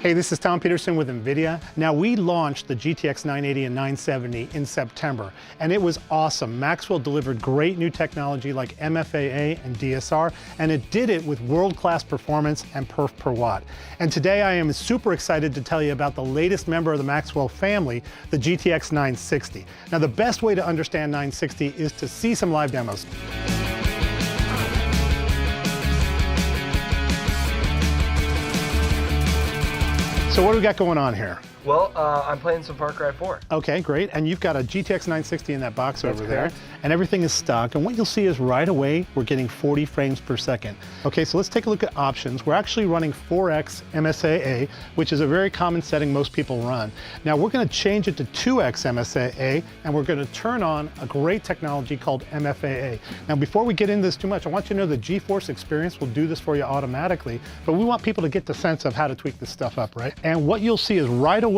Hey, this is Tom Peterson with NVIDIA. Now, we launched the GTX 980 and 970 in September, and it was awesome. Maxwell delivered great new technology like MFAA and DSR, and it did it with world-class performance and perf per watt. And today I am super excited to tell you about the latest member of the Maxwell family, the GTX 960. Now, the best way to understand 960 is to see some live demos. So what do we got going on here? Well, I'm playing some Far Cry 4. Okay, great. And you've got a GTX 960 in that box over there. And everything is stock. And what you'll see is right away, we're getting 40 frames per second. Okay, so let's take a look at options. We're actually running 4x MSAA, which is a very common setting most people run. Now we're gonna change it to 2x MSAA, and we're gonna turn on a great technology called MFAA. Now before we get into this too much, I want you to know the GeForce experience will do this for you automatically, but we want people to get the sense of how to tweak this stuff up, right? And what you'll see is right away,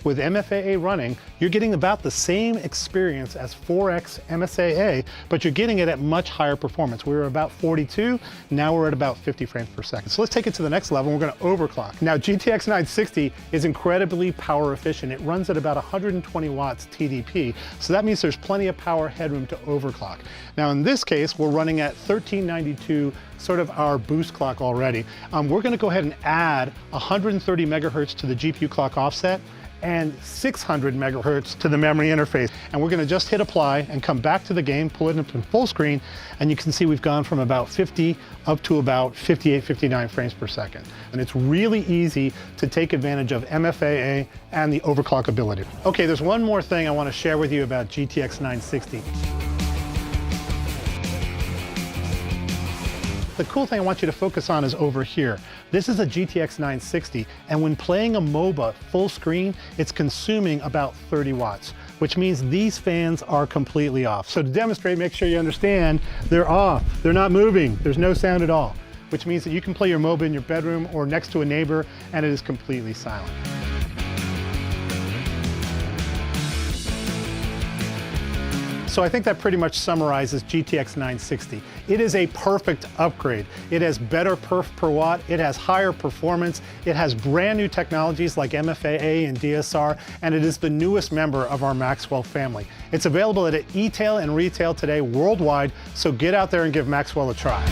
with MFAA running, you're getting about the same experience as 4x MSAA, but you're getting it at much higher performance. We were about 42, now we're at about 50 frames per second. So let's take it to the next level, and we're gonna overclock. Now, GTX 960 is incredibly power efficient. It runs at about 120 watts TDP, so that means there's plenty of power headroom to overclock. Now, in this case, we're running at 1392, sort of our boost clock already. We're gonna go ahead and add 130 megahertz to the GPU clock offset and 600 megahertz to the memory interface. And we're gonna just hit apply and come back to the game, pull it into full screen, and you can see we've gone from about 50 up to about 58, 59 frames per second. And it's really easy to take advantage of MFAA and the overclock ability. Okay, there's one more thing I wanna share with you about GTX 960. The cool thing I want you to focus on is over here. This is a GTX 960, and when playing a MOBA full screen, it's consuming about 30 watts, which means these fans are completely off. So to demonstrate, make sure you understand, they're off. They're not moving. There's no sound at all, which means that you can play your MOBA in your bedroom or next to a neighbor, and it is completely silent. So I think that pretty much summarizes GTX 960. It is a perfect upgrade. It has better perf per watt, it has higher performance, it has brand new technologies like MFAA and DSR, and it is the newest member of our Maxwell family. It's available at e-tail and retail today worldwide, so get out there and give Maxwell a try.